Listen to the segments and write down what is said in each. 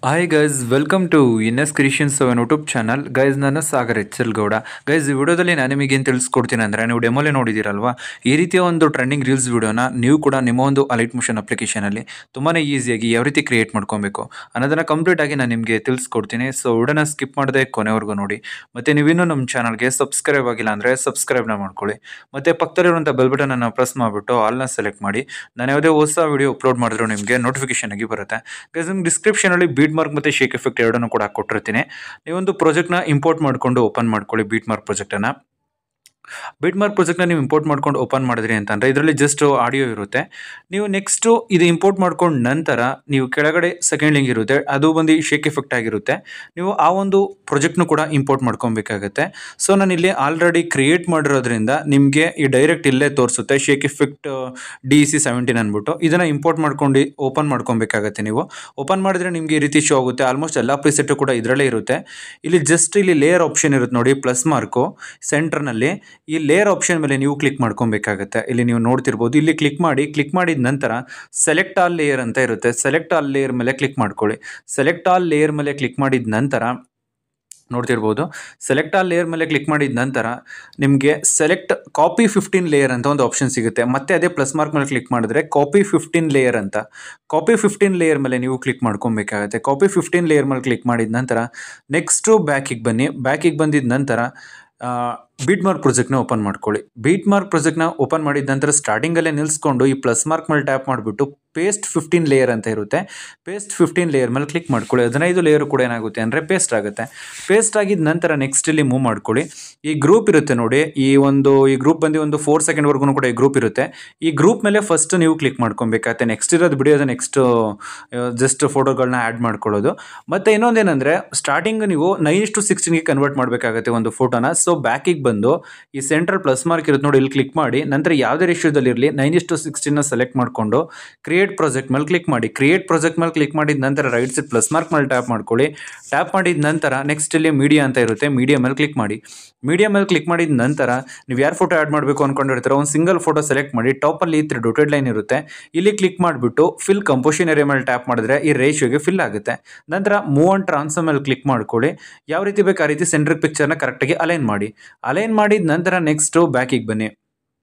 Hi guys, welcome to NS creations ಅವನ್ YouTube channel. Guys, ನಾನು Sagar ಎಚ್.ಎಲ್. Gowda. Guys, ಈ ವಿಡಿಯೋದಲ್ಲಿ ನಾನು ನಿಮಗೆ ಏನು ತಿಳಿಸ್ಕೊಡ್ತೀನಿ ಅಂದರೆ, ನೀವು ಡೆಮೋಲೆ ನೋಡಿದ್ದೀರಲ್ವಾ, ಈ ರೀತಿಯ ಒಂದು ಟ್ರೆಂಡಿಂಗ್ ರೀಲ್ಸ್ ವಿಡಿಯೋನ ನೀವು ಕೂಡ ನಿಮ್ಮ ಒಂದು ಅಲೈಟ್ ಮೋಷನ್ ಅಪ್ಲಿಕೇಶನಲ್ಲಿ ತುಂಬಾ ಈಸಿಯಾಗಿ ಯಾವ ರೀತಿ ಕ್ರಿಯೇಟ್ ಮಾಡ್ಕೊಬೇಕು ಅನ್ನೋದನ್ನು ಕಂಪ್ಲೀಟ್ ಆಗಿ ನಾನು ನಿಮಗೆ ತಿಳಿಸ್ಕೊಡ್ತೀನಿ. ಸೊ ವಿಡಿಯೋನ ಸ್ಕಿಪ್ ಮಾಡದೆ ಕೊನೆವರೆಗೂ ನೋಡಿ. ಮತ್ತು ನೀವಿನ್ನೂ ನಮ್ಮ ಚಾನಲ್ಗೆ ಸಬ್ಸ್ಕ್ರೈಬ್ ಆಗಿಲ್ಲ ಅಂದರೆ ಸಬ್ಸ್ಕ್ರೈಬ್ನ ಮಾಡ್ಕೊಳ್ಳಿ. ಮತ್ತು ಪಕ್ಕದಲ್ಲಿರುವಂಥ ಬೆಲ್ ಬಟನನ್ನು ಪ್ರೆಸ್ ಮಾಡಿಬಿಟ್ಟು ಆಲ್ನ ಸೆಲೆಕ್ಟ್ ಮಾಡಿ. ನಾನು ಯಾವುದೇ ಹೊಸ ವಿಡಿಯೋ ಅಪ್ಲೋಡ್ ಮಾಡಿದ್ರು ನಿಮಗೆ ನೋಟಿಫಿಕೇಶನ್ ಆಗಿ ಬರುತ್ತೆ. ಗೈಸ್, ನಿಮ್ಗೆ ಡಿಸ್ಕ್ರಿಪ್ಷನಲ್ಲಿ ಬೀಟ್ ಮಾರ್ಕ್ ಮತ್ತು ಶೇಕ್ ಎಫೆಕ್ಟ್ ಎರಡನ್ನೂ ಕೂಡ ಕೊಟ್ಟಿರ್ತೀನಿ. ನೀವೊಂದು ಪ್ರಾಜೆಕ್ಟ್ನ ಇಂಪೋರ್ಟ್ ಮಾಡಿಕೊಂಡು ಓಪನ್ ಮಾಡ್ಕೊಳ್ಳಿ. ಬೀಟ್ ಮಾರ್ಕ್ ಪ್ರಾಜೆಕ್ಟನ್ನು ನೀವು ಇಂಪೋರ್ಟ್ ಮಾಡ್ಕೊಂಡು ಓಪನ್ ಮಾಡಿದ್ರಿ ಅಂತಂದರೆ ಇದರಲ್ಲಿ ಜಸ್ಟ್ ಆಡಿಯೋ ಇರುತ್ತೆ. ನೀವು ನೆಕ್ಸ್ಟು ಇದು ಇಂಪೋರ್ಟ್ ಮಾಡ್ಕೊಂಡು ನಂತರ ನೀವು ಕೆಳಗಡೆ ಸೆಕೆಂಡ್ ಲಿಂಕ್ ಇರುತ್ತೆ, ಅದು ಬಂದು ಶೇಕ್ ಎಫೆಕ್ಟ್ ಆಗಿರುತ್ತೆ. ನೀವು ಆ ಒಂದು ಪ್ರಾಜೆಕ್ಟ್ನು ಕೂಡ ಇಂಪೋರ್ಟ್ ಮಾಡ್ಕೊಬೇಕಾಗತ್ತೆ. ಸೊ ನಾನು ಇಲ್ಲಿ ಆಲ್ರೆಡಿ ಕ್ರಿಯೇಟ್ ಮಾಡಿರೋದ್ರಿಂದ ನಿಮಗೆ ಈ ಡೈರೆಕ್ಟ್ ಇಲ್ಲೇ ತೋರಿಸುತ್ತೆ ಶೇಕ್ ಎಫೆಕ್ಟ್ DEC17 ಅಂದ್ಬಿಟ್ಟು. ಇದನ್ನು ಇಂಪೋರ್ಟ್ ಮಾಡ್ಕೊಂಡು ಓಪನ್ ಮಾಡ್ಕೊಬೇಕಾಗತ್ತೆ. ನೀವು ಓಪನ್ ಮಾಡಿದ್ರೆ ನಿಮಗೆ ಈ ರೀತಿ ಶೋ ಆಗುತ್ತೆ. ಆಲ್ಮೋಸ್ಟ್ ಎಲ್ಲ ಪ್ರಿಸೆಟ್ಟು ಕೂಡ ಇದರಲ್ಲೇ ಇರುತ್ತೆ. ಇಲ್ಲಿ ಲೇಯರ್ ಆಪ್ಷನ್ ಇರುತ್ತೆ ನೋಡಿ, ಪ್ಲಸ್ ಮಾರ್ಕು ಸೆಂಟರ್ನಲ್ಲಿ. ಈ ಲೇಯರ್ ಆಪ್ಷನ್ ಮೇಲೆ ನೀವು ಕ್ಲಿಕ್ ಮಾಡ್ಕೊಬೇಕಾಗತ್ತೆ. ಇಲ್ಲಿ ನೀವು ನೋಡ್ತಿರ್ಬೋದು, ಇಲ್ಲಿ ಕ್ಲಿಕ್ ಮಾಡಿದ ನಂತರ ಸೆಲೆಕ್ಟ್ ಆಲ್ ಲೇಯರ್ ಅಂತ ಇರುತ್ತೆ. ಸೆಲೆಕ್ಟ್ ಆಲ್ ಲೇಯರ್ ಮೇಲೆ ಕ್ಲಿಕ್ ಮಾಡ್ಕೊಳ್ಳಿ. ಸೆಲೆಕ್ಟ್ ಆಲ್ ಲೇಯರ್ ಮೇಲೆ ಕ್ಲಿಕ್ ಮಾಡಿದ ನಂತರ ನೋಡ್ತಿರ್ಬೋದು, ಸೆಲೆಕ್ಟ್ ಆಲ್ ಲೇಯರ್ ಮೇಲೆ ಕ್ಲಿಕ್ ಮಾಡಿದ ನಂತರ ನಿಮಗೆ ಸೆಲೆಕ್ಟ್ ಕಾಪಿ 15 ಲೇಯರ್ ಅಂತ ಒಂದು ಆಪ್ಷನ್ ಸಿಗುತ್ತೆ. ಮತ್ತೆ ಅದೇ ಪ್ಲಸ್ ಮಾರ್ಕ್ ಮೇಲೆ ಕ್ಲಿಕ್ ಮಾಡಿದ್ರೆ ಕಾಪಿ 15 ಲೇಯರ್ ಅಂತ, ಕಾಪಿ 15 ಲೇಯರ್ ಮೇಲೆ ನೀವು ಕ್ಲಿಕ್ ಮಾಡ್ಕೊಬೇಕಾಗತ್ತೆ. ಕಾಪಿ 15 ಲೇಯರ್ ಮೇಲೆ ಕ್ಲಿಕ್ ಮಾಡಿದ ನಂತರ ನೆಕ್ಸ್ಟು ಬ್ಯಾಕಿಗೆ ಬನ್ನಿ. ಬ್ಯಾಕಿಗೆ ಬಂದಿದ ನಂತರ ಬೀಟ್ ಮಾರ್ಕ್ ಪ್ರಾಜೆಕ್ಟ್ನ ಓಪನ್ ಮಾಡ್ಕೊಳ್ಳಿ. ಬೀಟ್ ಮಾರ್ಕ್ ಪ್ರಾಜೆಕ್ಟ್ನ ಓಪನ್ ಮಾಡಿದ ನಂತರ ಸ್ಟಾರ್ಟಿಂಗಲ್ಲೇ ನಿಲ್ಲಿಸ್ಕೊಂಡು ಈ ಪ್ಲಸ್ ಮಾರ್ಕ್ ಮೇಲೆ ಟ್ಯಾಪ್ ಮಾಡಿಬಿಟ್ಟು ಪೇಸ್ಟ್ 15 ಲೇಯರ್ ಅಂತ ಇರುತ್ತೆ, ಪೇಸ್ಟ್ 15 ಲೇಯರ್ ಮೇಲೆ ಕ್ಲಿಕ್ ಮಾಡ್ಕೊಳ್ಳಿ. 15 ಲೇಯರ್ ಕೂಡ ಏನಾಗುತ್ತೆ ಅಂದರೆ ಪೇಸ್ಟ್ ಆಗುತ್ತೆ. ಪೇಸ್ಟ್ ಆಗಿದ ನಂತರ ನೆಕ್ಸ್ಟ್ ಇಲ್ಲಿ ಮೂವ್ ಮಾಡ್ಕೊಳ್ಳಿ. ಈ ಗ್ರೂಪ್ ಇರುತ್ತೆ ನೋಡಿ, ಈ ಗ್ರೂಪ್ ಬಂದು ಒಂದು 4 ಸೆಕೆಂಡ್ವರೆಗೂ ಕೂಡ ಈ ಗ್ರೂಪ್ ಇರುತ್ತೆ. ಈ ಗ್ರೂಪ್ ಮೇಲೆ ಫಸ್ಟ್ ನೀವು ಕ್ಲಿಕ್ ಮಾಡ್ಕೊಬೇಕಾಗತ್ತೆ. ನೆಕ್ಸ್ಟ್ ಇರೋದು ಬಿಡೋದು, ನೆಕ್ಸ್ಟ್ ಜಸ್ಟ್ ಫೋಟೋಗಳನ್ನ ಆ್ಯಡ್ ಮಾಡ್ಕೊಳ್ಳೋದು. ಮತ್ತು ಇನ್ನೊಂದೇನೆಂದರೆ ಸ್ಟಾರ್ಟಿಂಗ್ ನೀವು 9:16ಗೆ ಕನ್ವರ್ಟ್ ಮಾಡಬೇಕಾಗತ್ತೆ ಒಂದು ಫೋಟೋನ. ಸೊ ಬ್ಯಾಕಿಗೆ ಬಂದು ಈ ಸೆಂಟ್ರಲ್ ಪ್ಲಸ್ ಮಾರ್ಕ್ ಇರುತ್ತೆ ನೋಡಿ, ಇಲ್ಲಿ ಕ್ಲಿಕ್ ಮಾಡಿ. ನಂತರ ಯಾವುದೇ ರೇಷಿಯೋದಲ್ಲಿ ಇರಲಿ 9:16ನ ಸೆಲೆಕ್ಟ್ ಮಾಡಿಕೊಂಡು ಕ್ರಿಯೇಟ್ ಪ್ರಾಜೆಕ್ಟ್ ಮೇಲೆ ಕ್ಲಿಕ್ ಮಾಡಿ. ಕ್ರಿಯೇಟ್ ಪ್ರಾಜೆಕ್ಟ್ ಮೇಲೆ ಕ್ಲಿಕ್ ಮಾಡಿದ ನಂತರ ರೈಟ್ ಸೈಡ್ ಪ್ಲಸ್ ಮಾರ್ಕ್ ಮೇಲೆ ಟ್ಯಾಪ್ ಮಾಡ್ಕೊಳ್ಳಿ. ಟ್ಯಾಪ್ ಮಾಡಿದ ನಂತರ ನೆಕ್ಸ್ಟ್ ಇಲ್ಲಿ ಮೀಡಿಯಾ ಅಂತ ಇರುತ್ತೆ, ಮೀಡಿಯಾ ಮೇಲೆ ಕ್ಲಿಕ್ ಮಾಡಿ. ಮೀಡಿಯಾ ಮೇಲೆ ಕ್ಲಿಕ್ ಮಾಡಿದ ನಂತರ ನೀವು ಯಾರು ಫೋಟೋ ಆ್ಯಡ್ ಮಾಡಬೇಕು ಅಂದ್ಕೊಂಡಿರ್ತೀರೋ ಒಂದು ಸಿಂಗಲ್ ಫೋಟೋ ಸೆಲೆಕ್ಟ್ ಮಾಡಿ. ಟಾಪಲ್ಲಿ 3 ಡೊಟೆಡ್ ಲೈನ್ ಇರುತ್ತೆ, ಇಲ್ಲಿ ಕ್ಲಿಕ್ ಮಾಡಿಬಿಟ್ಟು ಫಿಲ್ ಕಂಪೋಸಿಷನ್ ಏರಿಯಾ ಮೇಲೆ ಟ್ಯಾಪ್ ಮಾಡಿದ್ರೆ ಈ ರೇಷಿಯೋಗೆ ಫಿಲ್ ಆಗುತ್ತೆ. ನಂತರ ಮೂವ್ ಆನ್ ಟ್ರಾನ್ಸ್ಫಾರ್ಮ್ ಮೇಲೆ ಕ್ಲಿಕ್ ಮಾಡ್ಕೊಳ್ಳಿ. ಯಾವ ರೀತಿ ಬೇಕು ಆ ರೀತಿ ಸೆಂಟ್ರಿಕ್ ಪಿಕ್ಚರ್ನ ಕರೆಕ್ಟಾಗಿ ಅಲೈನ್ ಮಾಡಿ. ಅಲೈನ್ ಮಾಡಿದ ನಂತರ ನೆಕ್ಸ್ಟು ಬ್ಯಾಕಿಗೆ ಬನ್ನಿ.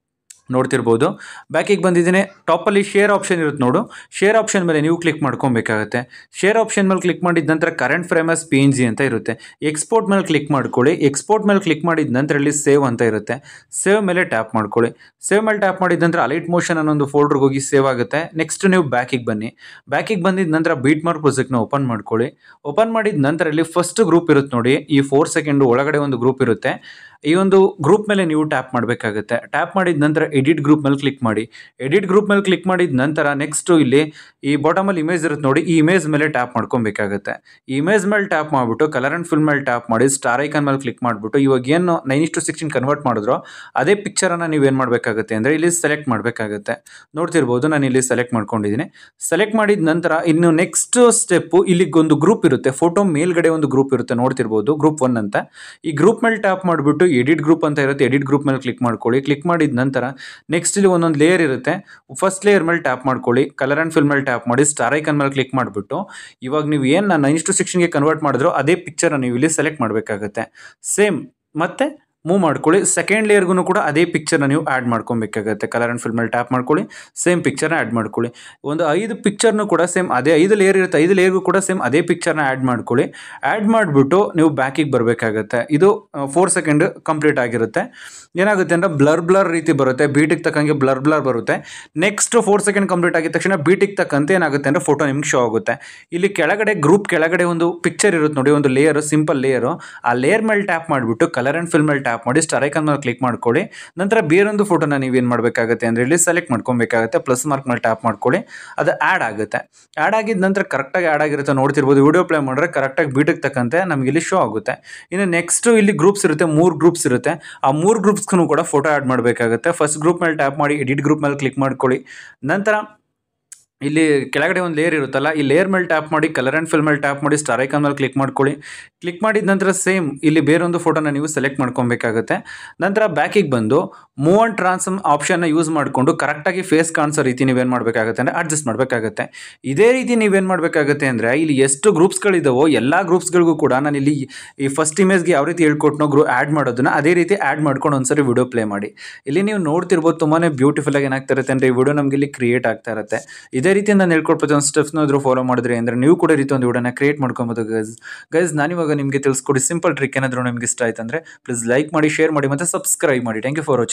ನೋಡ್ತಿರ್ಬೋದು, ಬ್ಯಾಕಿಗೆ ಬಂದಿದ್ದೇನೆ. ಟಾಪಲ್ಲಿ ಶೇರ್ ಆಪ್ಷನ್ ಇರುತ್ತೆ ನೋಡು, ಶೇರ್ ಆಪ್ಷನ್ ಮೇಲೆ ನೀವು ಕ್ಲಿಕ್ ಮಾಡ್ಕೊಬೇಕಾಗತ್ತೆ. ಶೇರ್ ಆಪ್ಷನ್ ಮೇಲೆ ಕ್ಲಿಕ್ ಮಾಡಿದ ನಂತರ ಕರೆಂಟ್ ಫ್ರೇಮ್ ಆಸ್ PNG ಅಂತ ಇರುತ್ತೆ. ಎಕ್ಸ್ಪೋರ್ಟ್ ಮೇಲೆ ಕ್ಲಿಕ್ ಮಾಡ್ಕೊಳ್ಳಿ. ಎಕ್ಸ್ಪೋರ್ಟ್ ಮೇಲೆ ಕ್ಲಿಕ್ ಮಾಡಿದ ನಂತರ ಇಲ್ಲಿ ಸೇವ್ ಅಂತ ಇರುತ್ತೆ, ಸೇವ್ ಮೇಲೆ ಟ್ಯಾಪ್ ಮಾಡ್ಕೊಳ್ಳಿ. ಸೇವ್ ಮೇಲೆ ಟ್ಯಾಪ್ ಮಾಡಿದ ನಂತರ ಅಲೈಟ್ ಮೋಷನ್ ಅನ್ನೋ ಫೋಲ್ಡರ್ಗೆ ಹೋಗಿ ಸೇವ್ ಆಗುತ್ತೆ. ನೆಕ್ಸ್ಟ್ ನೀವು ಬ್ಯಾಕಿಗೆ ಬನ್ನಿ. ಬ್ಯಾಕಿಗೆ ಬಂದಿದ ನಂತರ ಬೀಟ್ ಮಾರ್ಕ್ ಪ್ರಾಜೆಕ್ಟ್ನ ಓಪನ್ ಮಾಡ್ಕೊಳ್ಳಿ. ಓಪನ್ ಮಾಡಿದ ನಂತರ ಇಲ್ಲಿ ಫಸ್ಟ್ ಗ್ರೂಪ್ ಇರುತ್ತೆ ನೋಡಿ, ಈ 4 ಸೆಕೆಂಡ್ ಒಳಗಡೆ ಒಂದು ಗ್ರೂಪ್ ಇರುತ್ತೆ. ಈ ಒಂದು ಗ್ರೂಪ್ ಮೇಲೆ ನೀವು ಟ್ಯಾಪ್ ಮಾಡಬೇಕಾಗುತ್ತೆ. ಟ್ಯಾಪ್ ಮಾಡಿದ ನಂತರ ಎಡಿಟ್ ಗ್ರೂಪ್ ಮೇಲೆ ಕ್ಲಿಕ್ ಮಾಡಿ. ಎಡಿಟ್ ಗ್ರೂಪ್ ಮೇಲೆ ಕ್ಲಿಕ್ ಮಾಡಿದ ನಂತರ ನೆಕ್ಸ್ಟು ಇಲ್ಲಿ ಈ ಬಾಟಮಲ್ಲಿ ಇಮೇಜ್ ಇರುತ್ತೆ ನೋಡಿ, ಈ ಇಮೇಜ್ ಮೇಲೆ ಟ್ಯಾಪ್ ಮಾಡ್ಕೊಬೇಕಾಗುತ್ತೆ. ಈ ಇಮೇಜ್ ಮೇಲೆ ಟ್ಯಾಪ್ ಮಾಡಿಬಿಟ್ಟು ಕಲರ್ ಆ್ಯಂಡ್ ಫಿಲ್ ಮೇಲೆ ಟ್ಯಾಪ್ ಮಾಡಿ ಸ್ಟಾರ್ ಐಕಾನ್ ಮೇಲೆ ಕ್ಲಿಕ್ ಮಾಡಿಬಿಟ್ಟು ಇವಾಗ ಏನು 9:16 ಕನ್ವರ್ಟ್ ಮಾಡಿದ್ರೋ ಅದೇ ಪಿಕ್ಚರನ್ನು ನೀವೇನು ಮಾಡಬೇಕಾಗುತ್ತೆ ಅಂದರೆ ಇಲ್ಲಿ ಸೆಲೆಕ್ಟ್ ಮಾಡಬೇಕಾಗುತ್ತೆ. ನೋಡ್ತಿರ್ಬೋದು, ನಾನು ಇಲ್ಲಿ ಸೆಲೆಕ್ಟ್ ಮಾಡ್ಕೊಂಡಿದ್ದೀನಿ. ಸೆಲೆಕ್ಟ್ ಮಾಡಿದ ನಂತರ ಇನ್ನು ನೆಕ್ಸ್ಟ್ ಸ್ಟೆಪ್ಪು, ಇಲ್ಲಿಗೊಂದು ಗ್ರೂಪ್ ಇರುತ್ತೆ, ಫೋಟೋ ಮೇಲ್ಗಡೆ ಒಂದು ಗ್ರೂಪ್ ಇರುತ್ತೆ ನೋಡ್ತಿರ್ಬೋದು, ಗ್ರೂಪ್ 1 ಅಂತ. ಈ ಗ್ರೂಪ್ ಮೇಲೆ ಟ್ಯಾಪ್ ಮಾಡಿಬಿಟ್ಟು ಎಡಿಟ್ ಗ್ರೂಪ್ ಅಂತ ಇರುತ್ತೆ, ಎಡಿಟ್ ಗ್ರೂಪ್ ಮೇಲೆ ಕ್ಲಿಕ್ ಮಾಡ್ಕೊಳ್ಳಿ. ಕ್ಲಿಕ್ ಮಾಡಿದ ನಂತರ ನೆಕ್ಸ್ಟ್ ಇಲ್ಲಿ ಒಂದೊಂದು ಲೇಯರ್ ಇರುತ್ತೆ, ಫಸ್ಟ್ ಲೇಯರ್ ಮೇಲೆ ಟ್ಯಾಪ್ ಮಾಡ್ಕೊಳ್ಳಿ. ಕಲರ್ ಆ್ಯಂಡ್ ಫಿಲ್ ಮೇಲೆ ಟ್ಯಾಪ್ ಮಾಡಿ ಸ್ಟಾರ್ ಐಕಾನ್ ಮೇಲೆ ಕ್ಲಿಕ್ ಮಾಡಿಬಿಟ್ಟು ಇವಾಗ ನೀವು ಏನು 9:16ಗೆ ಕನ್ವರ್ಟ್ ಮಾಡಿದ್ರೋ ಅದೇ ಪಿಕ್ಚರ್ ನೀವು ಇಲ್ಲಿ ಸೆಲೆಕ್ಟ್ ಮಾಡಬೇಕಾಗುತ್ತೆ. ಸೇಮ್ ಮತ್ತೆ ಮೂವ್ ಮಾಡ್ಕೊಳ್ಳಿ. ಸೆಕೆಂಡ್ ಲೇಯರ್ಗೂ ಕೂಡ ಅದೇ ಪಿಕ್ಚರ್ನ ನೀವು ಆ್ಯಡ್ ಮಾಡ್ಕೊಬೇಕಾಗತ್ತೆ. ಕಲರ್ ಆ್ಯಂಡ್ ಫಿಲ್ ಮೇಲೆ ಟ್ಯಾಪ್ ಮಾಡ್ಕೊಳ್ಳಿ, ಸೇಮ್ ಪಿಕ್ಚರ್ನ ಆ್ಯಡ್ ಮಾಡ್ಕೊಳ್ಳಿ. ಒಂದು 5 ಪಿಕ್ಚರ್ನು ಕೂಡ ಸೇಮ್ ಅದೇ 5 ಲೇಯರ್ ಇರುತ್ತೆ, 5 ಲೇಯರ್ಗೂ ಕೂಡ ಸೇಮ್ ಅದೇ ಪಿಕ್ಚರ್ನ ಆ್ಯಡ್ ಮಾಡ್ಕೊಳ್ಳಿ. ಆ್ಯಡ್ ಮಾಡಿಬಿಟ್ಟು ನೀವು ಬ್ಯಾಕಿಗೆ ಬರಬೇಕಾಗತ್ತೆ. ಇದು 4 ಸೆಕೆಂಡ್ ಕಂಪ್ಲೀಟ್ ಆಗಿರುತ್ತೆ. ಏನಾಗುತ್ತೆ ಅಂದರೆ ಬ್ಲರ್ ರೀತಿ ಬರುತ್ತೆ, ಬೀಟಿಗೆ ತಕ್ಕಂಗೆ ಬ್ಲರ್ ಬರುತ್ತೆ. ನೆಕ್ಸ್ಟ್ 4 ಸೆಕೆಂಡ್ ಕಂಪ್ಲೀಟ್ ಆಗಿದ ತಕ್ಷಣ ಬೀಟಿಗೆ ತಕ್ಕಂತೆ ಏನಾಗುತ್ತೆ ಅಂದರೆ ಫೋಟೋ ನಿಮ್ಗೆ ಶೋ ಆಗುತ್ತೆ. ಇಲ್ಲಿ ಕೆಳಗಡೆ ಗ್ರೂಪ್ ಕೆಳಗಡೆ ಒಂದು ಪಿಕ್ಚರ್ ಇರುತ್ತೆ ನೋಡಿ, ಒಂದು ಲೇಯರ್, ಸಿಂಪಲ್ ಲೇಯರು. ಆ ಲೇಯರ್ ಮೇಲೆ ಟ್ಯಾಪ್ ಮಾಡಿಬಿಟ್ಟು ಕಲರ್ ಆ್ಯಂಡ್ ಫಿಲ್ ಮೇಲೆ ಟ್ಯಾಪ್ ಮಾಡಿ ಸ್ಟಾರ್ ಐಕಾನ್ ಮೇಲೆ ಕ್ಲಿಕ್ ಮಾಡ್ಕೊಳ್ಳಿ. ನಂತರ ಬೇರೊಂದು ಫೋಟೋನ ನೀವೇನು ಮಾಡಬೇಕಾಗುತ್ತೆ ಅಂದರೆ ಇಲ್ಲಿ ಸೆಲೆಕ್ಟ್ ಮಾಡ್ಕೊಬೇಕಾಗುತ್ತೆ. ಪ್ಲಸ್ ಮಾರ್ಕ್ ಮೇಲೆ ಟ್ಯಾಪ್ ಮಾಡ್ಕೊಳ್ಳಿ, ಅದು ಆ್ಯಡ್ ಆಗುತ್ತೆ. ಆ್ಯಡ್ ಆಗಿದ ನಂತರ ಕರೆಕ್ಟಾಗಿ ಆ್ಯಡ್ ಆಗಿರುತ್ತೆ ನೋಡ್ತಿರ್ಬೋದು. ವಿಡಿಯೋ ಪ್ಲೇ ಮಾಡಿದ್ರೆ ಕರೆಕ್ಟಾಗಿ ಬೀಟಿಗೆ ತಕ್ಕಂತೆ ನಮಗೆ ಇಲ್ಲಿ ಶೋ ಆಗುತ್ತೆ. ಇನ್ನು ನೆಕ್ಸ್ಟು ಇಲ್ಲಿ ಗ್ರೂಪ್ಸ್ ಇರುತ್ತೆ, 3 ಗ್ರೂಪ್ಸ್ ಇರುತ್ತೆ. ಆ 3 ಗ್ರೂಪ್ಸ್ಗೂ ಕೂಡ ಫೋಟೋ ಆ್ಯಡ್ ಮಾಡಬೇಕಾಗುತ್ತೆ. ಫಸ್ಟ್ ಗ್ರೂಪ್ ಮೇಲೆ ಟ್ಯಾಪ್ ಮಾಡಿ ಎಡಿಟ್ ಗ್ರೂಪ್ ಮೇಲೆ ಕ್ಲಿಕ್ ಮಾಡ್ಕೊಳ್ಳಿ. ನಂತರ ಇಲ್ಲಿ ಕೆಳಗಡೆ ಒಂದು ಲೇಯರ್ ಇರುತ್ತಲ್ಲ, ಈ ಲೇಯರ್ ಮೇಲೆ ಟ್ಯಾಪ್ ಮಾಡಿ, ಕಲರ್ ಆ್ಯಂಡ್ ಫಿಲ್ ಮೇಲೆ ಟ್ಯಾಪ್ ಮಾಡಿ, ಸ್ಟಾರ್ ಐಕಾನ್ ಮೇಲೆ ಕ್ಲಿಕ್ ಮಾಡ್ಕೊಳ್ಳಿ. ಕ್ಲಿಕ್ ಮಾಡಿದ ನಂತರ ಸೇಮ್ ಇಲ್ಲಿ ಬೇರೊಂದು ಫೋಟೋನ ನೀವು ಸೆಲೆಕ್ಟ್ ಮಾಡ್ಕೊಬೇಕಾಗುತ್ತೆ. ನಂತರ ಬ್ಯಾಕಿಗೆ ಬಂದು ಮೂವ್ ಆ್ಯಂಡ್ ಟ್ರಾನ್ಸ್ಫಾರ್ಮ್ ಆಪ್ಷನ್ನ ಯೂಸ್ ಮಾಡಿಕೊಂಡು ಕರೆಕ್ಟಾಗಿ ಫೇಸ್ ಕಾಣಿಸೋ ರೀತಿ ನೀವೇನು ಮಾಡಬೇಕಾಗುತ್ತೆ ಅಂದರೆ ಅಡ್ಜಸ್ಟ್ ಮಾಡಬೇಕಾಗುತ್ತೆ. ಇದೇ ರೀತಿ ನೀವೇನು ಮಾಡಬೇಕಾಗುತ್ತೆ ಅಂದರೆ ಇಲ್ಲಿ ಎಷ್ಟು ಗ್ರೂಪ್ಸ್ಗಳಿದಾವೋ ಎಲ್ಲ ಗ್ರೂಪ್ಸ್ಗಳಿಗೂ ಕೂಡ ನಾನು ಇಲ್ಲಿ ಈ ಫಸ್ಟ್ ಇಮೇಜ್ಗೆ ಯಾವ ರೀತಿ ಹೇಳ್ಕೊಟ್ನೋ ಆ್ಯಡ್ ಮಾಡೋದನ್ನ ಅದೇ ರೀತಿ ಆ್ಯಡ್ ಮಾಡ್ಕೊಂಡು ಒಂದ್ಸರಿ ವಿಡಿಯೋ ಪ್ಲೇ ಮಾಡಿ. ಇಲ್ಲಿ ನೀವು ನೋಡ್ತಿರ್ಬೋದು ತುಂಬಾ ಬ್ಯೂಟಿಫುಲ್ ಆಗಿ ಏನಾಗ್ತಾ ಇರುತ್ತೆ ಅಂದರೆ ಈ ವಿಡಿಯೋ ನಮಗೆ ಇಲ್ಲಿ ಕ್ರಿಯೇಟ್ ಆಗ್ತಾ ಇರುತ್ತೆ. ಇದೇ ರೀತಿ ನಾನು ಹೇಳ್ಕೊಡ್ಬೋದು ಒಂದು ಸ್ಟೆಪ್ಸ್ನ ಆದರೂ ಫಾಲೋ ಮಾಡಿದ್ರೆ ಅಂದರೆ ನೀವು ಕೂಡ ಈ ರೀತಿ ಒಂದು ವಿಡಿಯೋನ ಕ್ರಿಯೇಟ್ ಮಾಡ್ಕೊಬೋದು. ಗೈಸ್ ನಾನಿವಾಗ ನಿಮಗೆ ತಿಳಿಸ್ಕೊಡಿ ಸಿಂಪಲ್ ಟ್ರಿಕ್. ಏನಾದರೂ ನಿಮ್ಗೆ ಇಷ್ಟ ಆಯ್ತು ಅಂದರೆ ಪ್ಲೀಸ್ ಲೈಕ್ ಮಾಡಿ, ಶೇರ್ ಮಾಡಿ ಮತ್ತು ಸಬ್ಸ್ಕ್ರೈಬ್ ಮಾಡಿ. Thank you for watching.